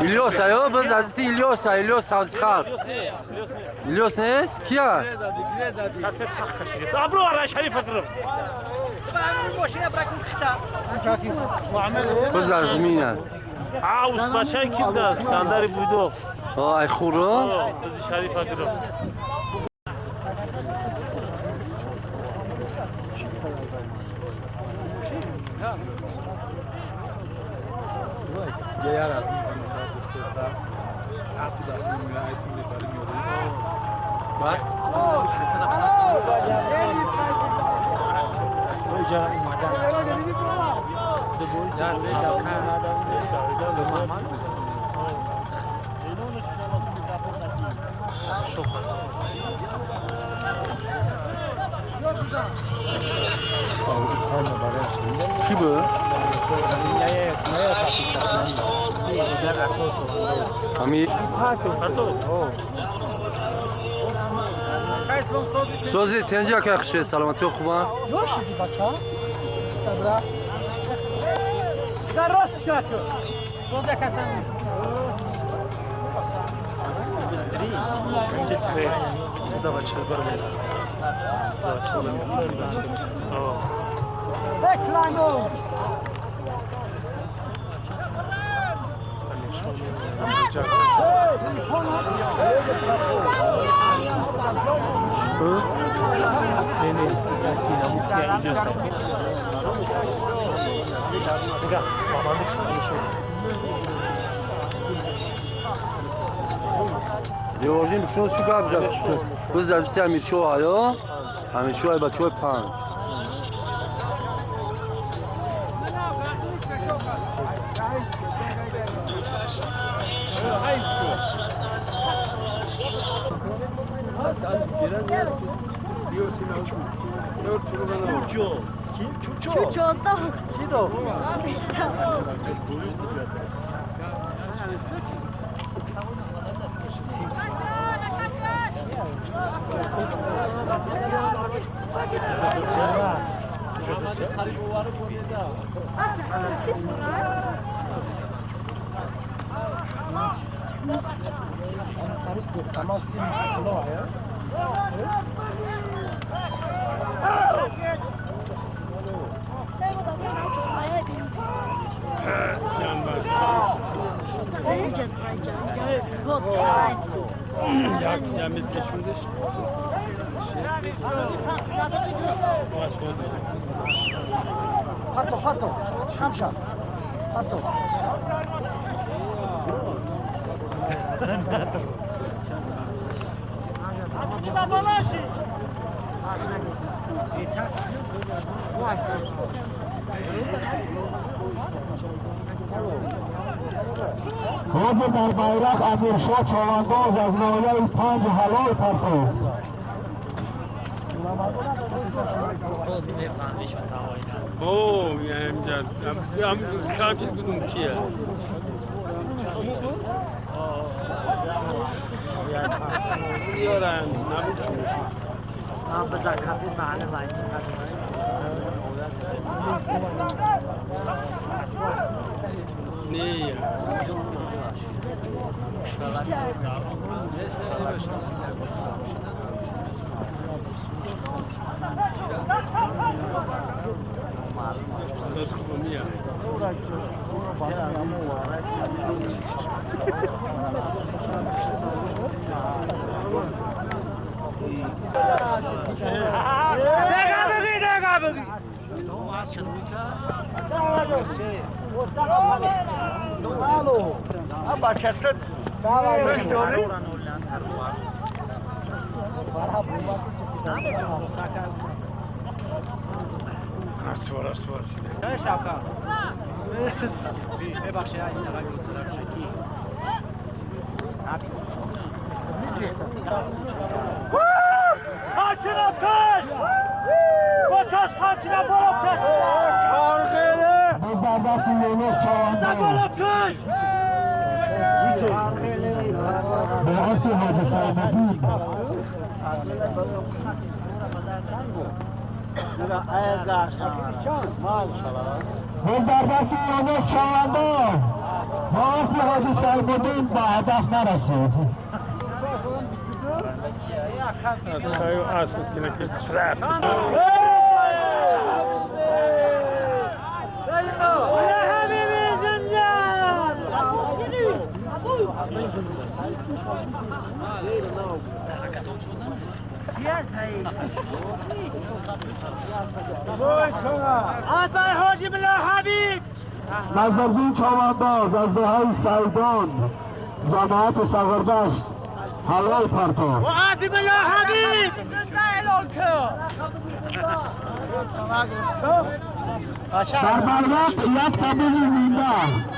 İlyos ayo biz azisi İlyos azkar. İlyos ne? Kia? Abro ara Şerif Akırım. Biz arzmine. Ustaşan kimdi? Skandari buydu. Ay khuru. Biz Şerif Akırım. Gayar az میکنه disposta از که داشتیم میلا ایسیم میبریم یوری bak Ki bu? Hamid. سوزی تنجا که خشه سلامتی خوبه؟ یوشیدی بچه ها؟ در راست شکر سوزه کسیم Bistri. Zawalczył bardzo. Zawalczył bardzo. بکلانگو دیوارجین شو چی کار بجا بز دستی همین شو آیا همین شو ای بچه 5 Çuçu da. Kido Vereceğiz bence. Yok. Ya mitleşmedir. Hato Hamşa Hato حاضر در بیرق امیرشاه چوانداز از ناحیه 5 هلال پرتافت. اوه یعنی هم کامچه کدوم کیه؟ یارن نبود چون بذار کافی معنا باید نه Asvar. Ne şaka? Bir bak şey Instagram YouTube'da şey. Abi. Kaçına taş! Bu taş kaçına bolup taş! Kargılı! Bu bardaki Yunus Çavandalı. Bolup taş! Kargılı! با اسب حاجی سعیدالدین باز در دست یونس چوانداز با اسب حاجی سعیدالدین به هدف نرسید. Tayo asıl yine kısrap. آسای حاجی بلا حبیب نظربین چوانداز از دههای سعیدان جماعت سغردشت حلوه پرتو آسی بلا حبیب زنده اعلان کرد در برگشت یک طبیب زنده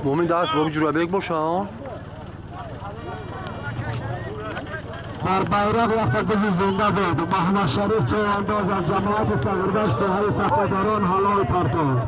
مومن دست با جورابه یک باشه ها بر بیرق یک طبیب زنده بود محمد شریف چوانداز از جماعت سغردشت دههای صفداران حلوه پرتو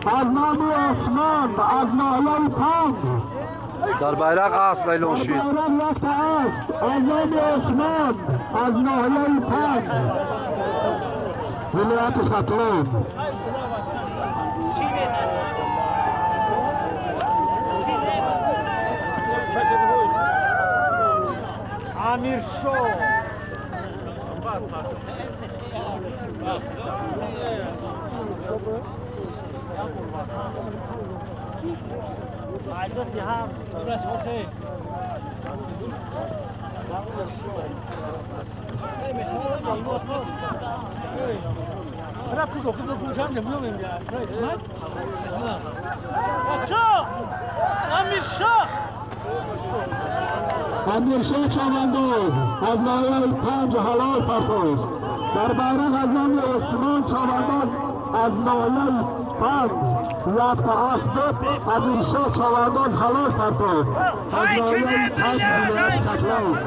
از نام عثمان از ناحیه 5 در بیرق اسب اعلان شد. بیرق یک اسب از نام عثمان از ناحیه 5 ولایت ختلون امیر شو امیر شاه چوانداز از ناحیه 5 حلال پرتوش در بیرق از نام عثمان چوانداز از ناحیه 5 یک اسب امیر شاه چوانداز حلال پرتوش از ناحیه 5 ولایت ختلون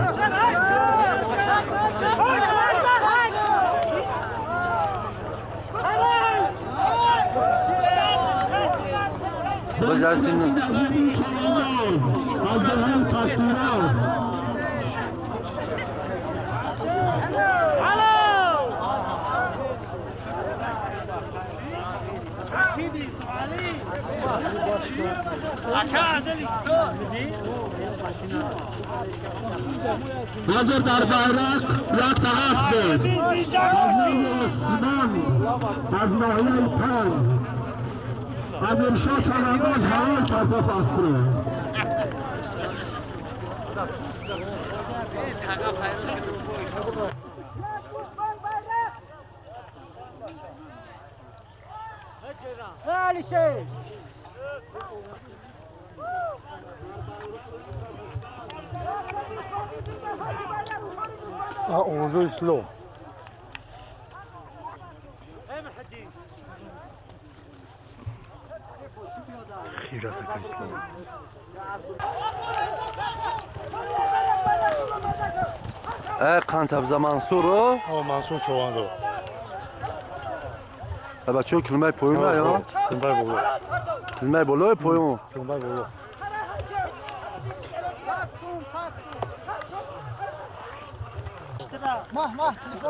بزنسین نظر در بیرق یک تماس بود از نام عثمان از ناحیه 5 امیرشاه چونداز هوای پرداخت کرد. On joue slow. خیره سکه اسلام. قانت ابزا منصورو منصور چواندو. بچه کلمه پویمه یا؟ کلمه بلوی پویم.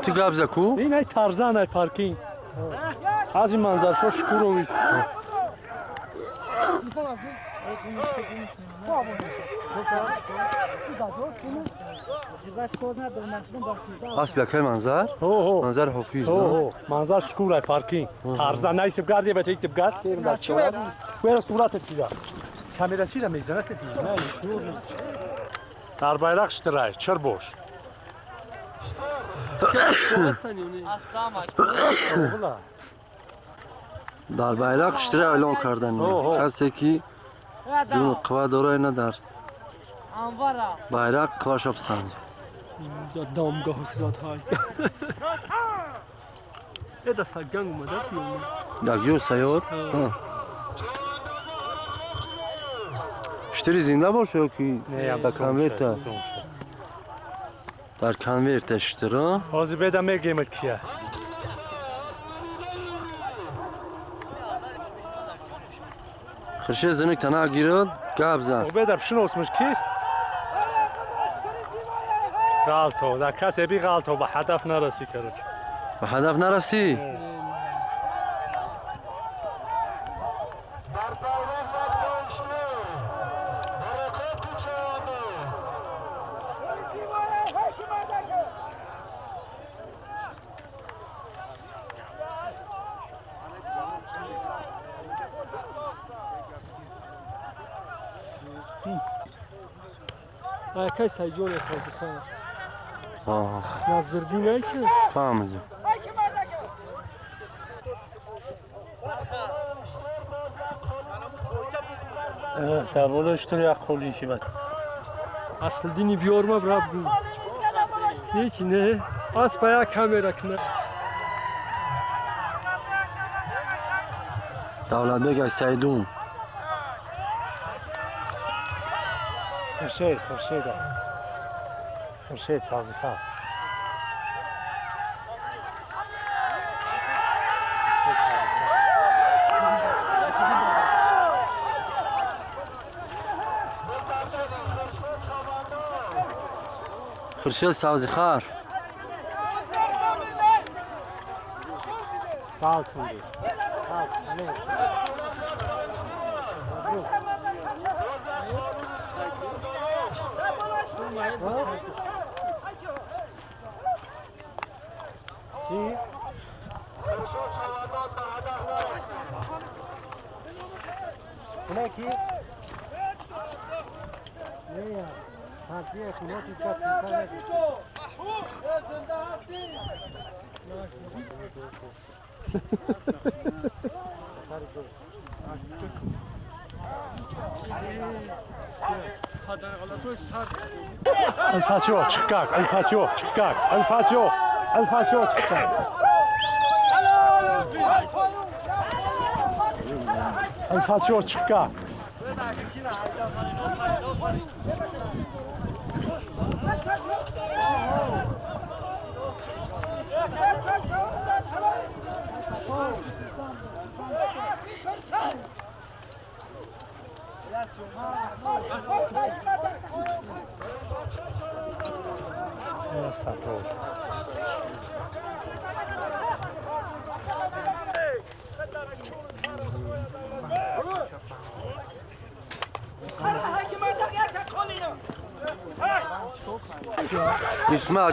تو گابزه کو؟ این های ترزن های پارکینگ. از این منظر شو شکروی. اسب یکی منظر؟ منظر حفیظ. منظر شکور های پارکینگ. ترزن های سبگردی بچه سبگرد. کویر صورت چیزا. کامیرا چیزا میزنه تیزی. نه شکور نیست. در بیرق شترای چر باش. در بیرق اشتراک اعلام کردن کسی که جون قوا دارای ندار بیرق کاش بسنج دامگاه زاد های یه دست جنگ اومده داگیو سیار اشتری زنده باشه که در کنویرت در کنویرت اشترا بازی بیدم میگیم کیه خرشه زنک تنها گیرد گاب زن بیدم شنو اسمش کیست؟ غلطو در کسی بی غلطو به هدف نرسی کرد به هدف نرسی؟ کسی سیجون سازی آه نظردین های که فهمیدم در بوده اشتری اقلی شیمت اصل دینی بیار ما براب بود نیچی نه از باید کامیرا کنه دولت بگه سیدون خورشید سازی خواه خورشید سازی خار غلطون الفاتحة تشكاك الفاتحة تشكاك الفاتحة تشكاك الفاتحة تشكاك سطور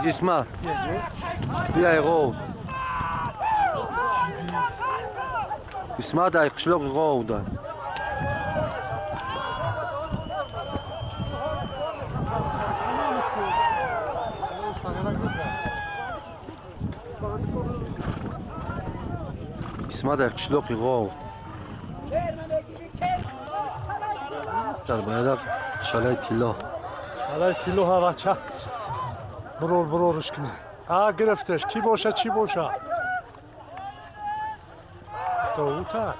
اسمع بیا ایغو اسمع دای قشلوق ایغو دای اسمع دای قشلوق ایغو در bayrak şalay tilla. حالا کیلو ها بچه برورش کنه ها گرفتش چی باشه دوتا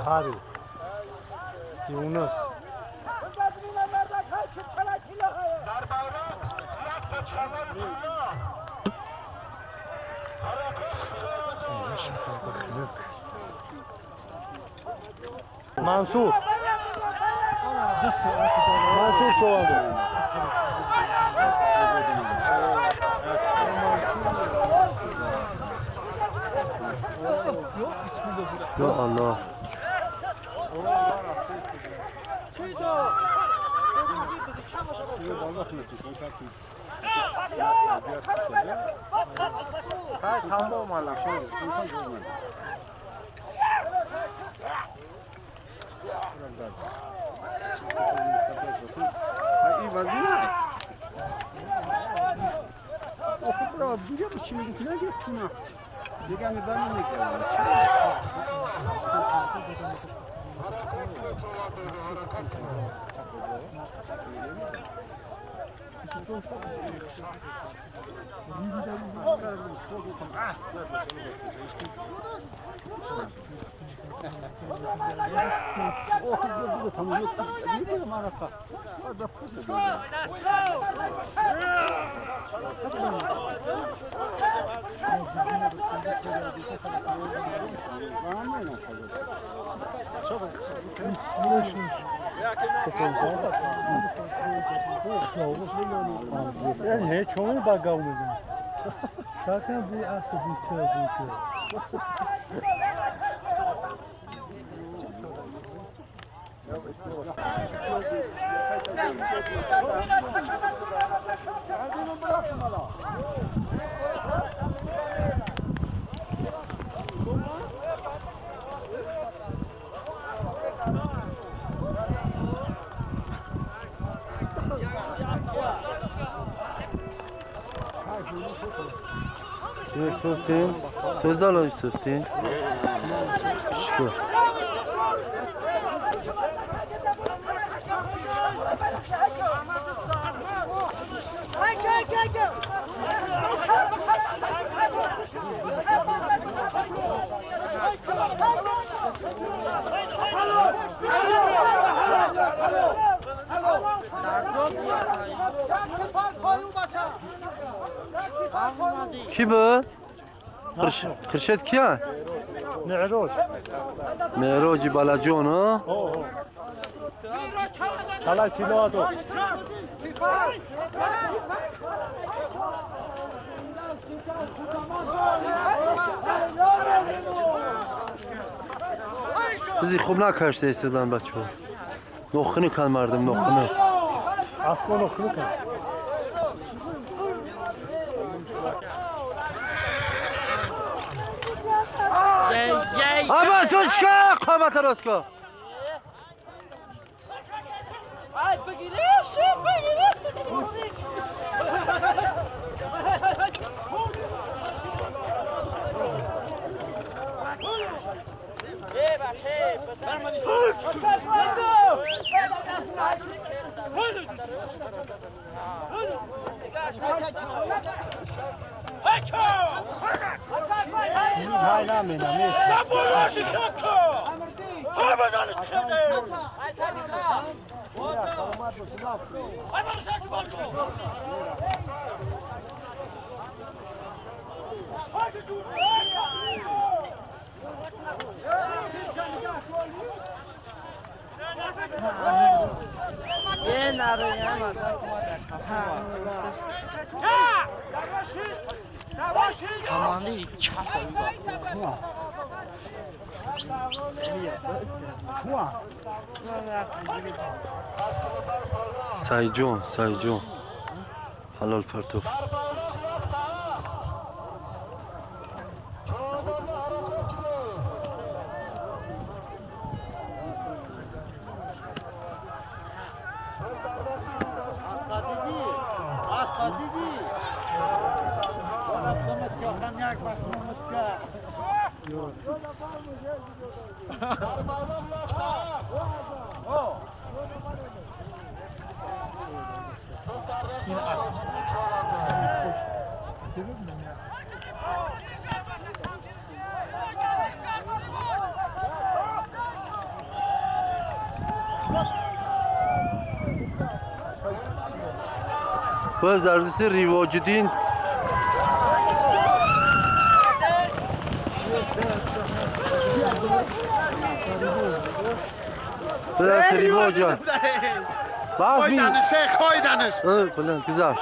هاری یونس منصور çoğaldı. Ya Allah. این وزنه خب را دیگه چی میگی که نگه تونه دیگه میبرم میکنم Ne çoğunu bagavlıydı. Zaten bir aklı bir Söz de alın Yusuf'tin. Şükür. Ki bu? Kırşet kiya? Ne'roz. Meroci Balajon ha? Hala kilo ato. Bizi خوب نکشته ایستادن بچه ها نخنی کن مردم نخنی Asko nokunu kan. Ama soçka قامت روسکا Hala menami. Ye nare ya سایجون حلال پرتو باز در دست ریواجدین بس ریواجد باز بین شیخ خایدنش بلند گذاشت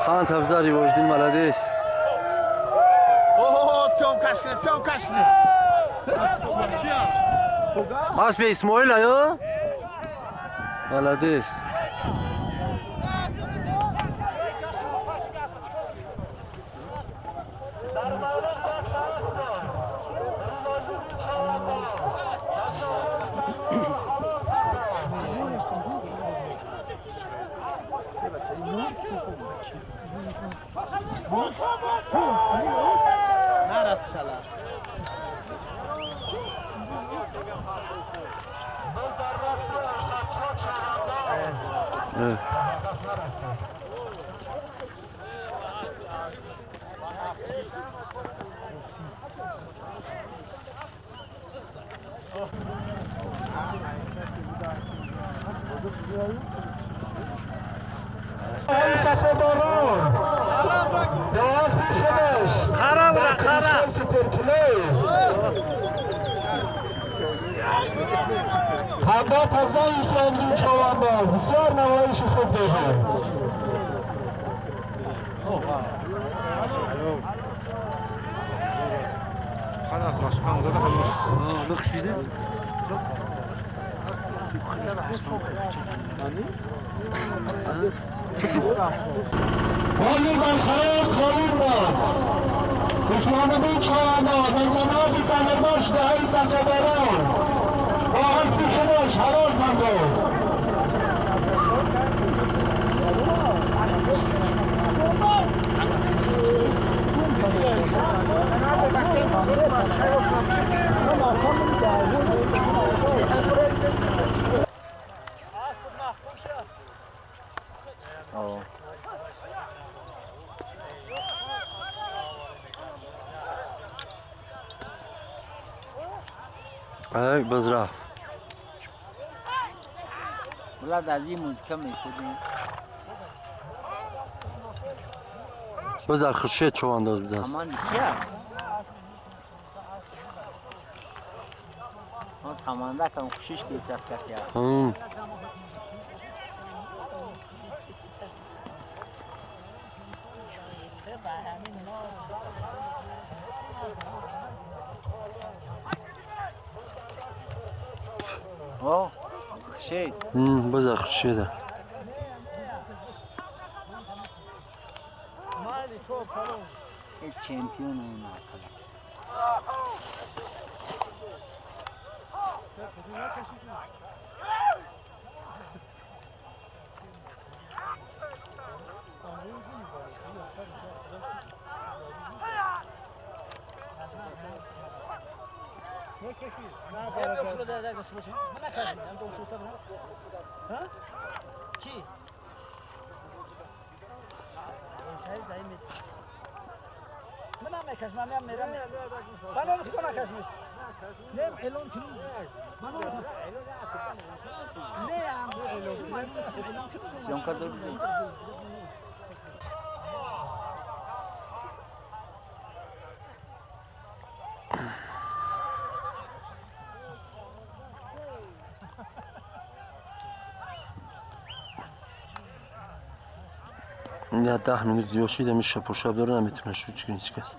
خان تفزا ریواجدین молодец سیام کشنه Mas be İsmail ayo. Молодец. Evet. همراه فضای اسلامی چوانباز بسیار نمایش خوب دارد. خلاص başkan zaten kalmış. ولی برخلاف قانون باد اسلامی چوانباز در جناب سرباش دهی سرکرداران با حسب شماش حلال پرداخت. Ay bazraf. ولاد از این موزیکا میشدیم بازار خورشید چوانداز بدست. امان کیا اون سامانده کم خوشش دیست کسی اوه خورشید بازار خورشیده. این چمپیون این آقا یا 10 minut زیاد شده میشه پوشاب داره نمیتونه شروع کنه هیچ کس.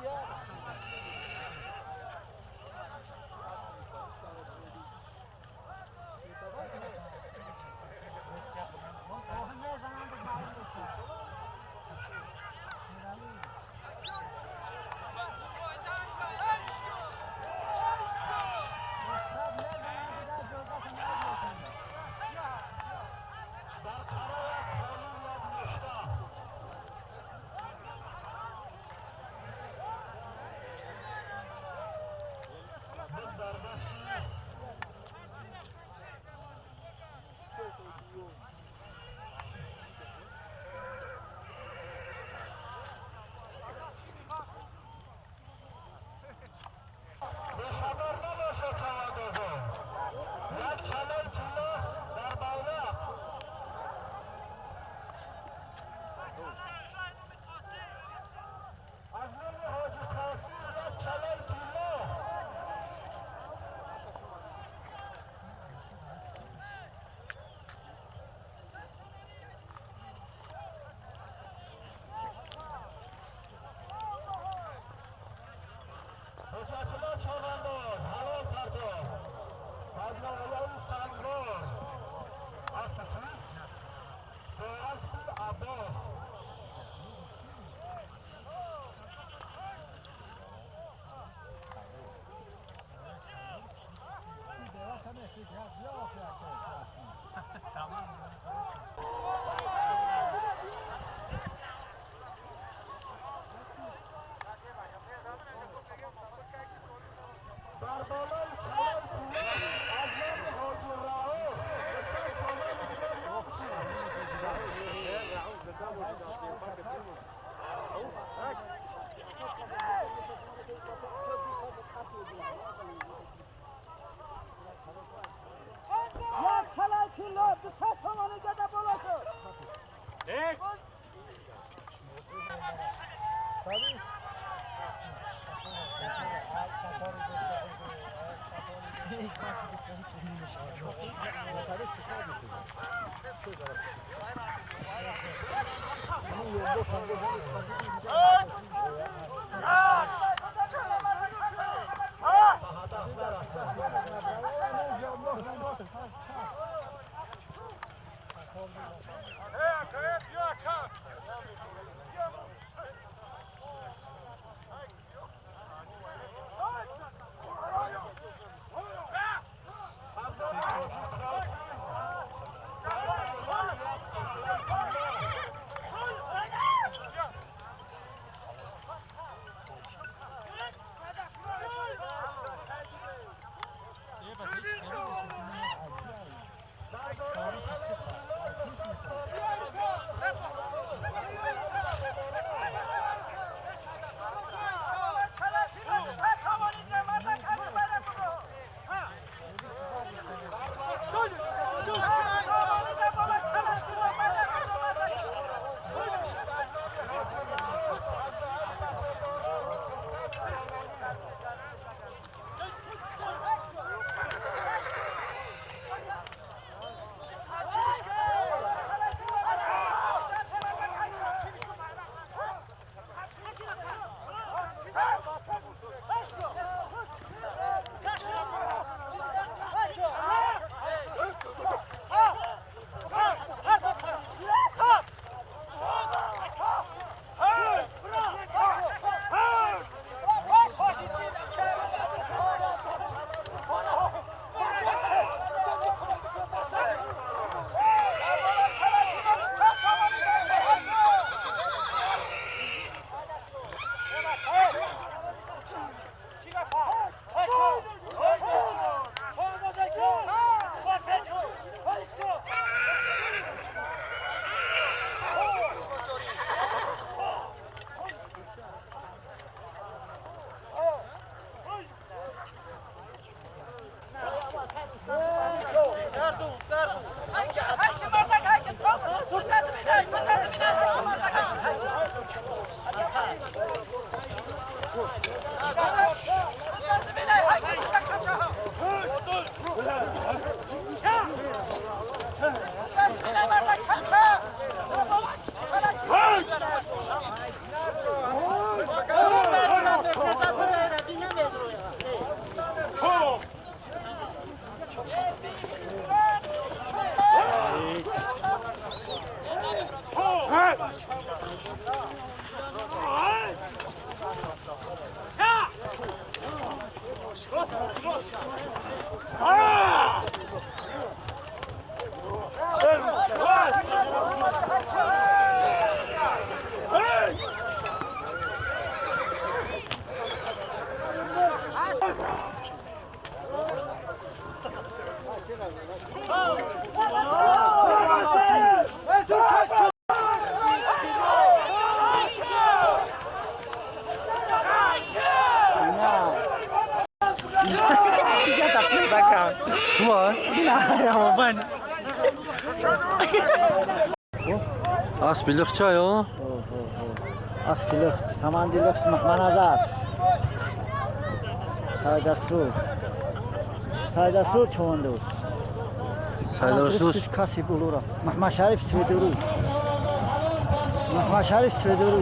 Hey! من As bilikçe ya. Askılık, samandılık, mahmanazar. Saydasru çoğundu. Saydarsız. Kasip olur. Mahmad Şerif Sveduru. Mahmad Şerif Sveduru.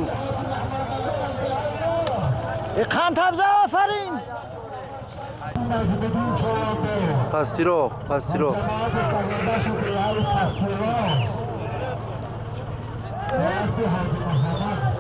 Kan tabza aferin. Pastirok, pastirok. Haji Muhammad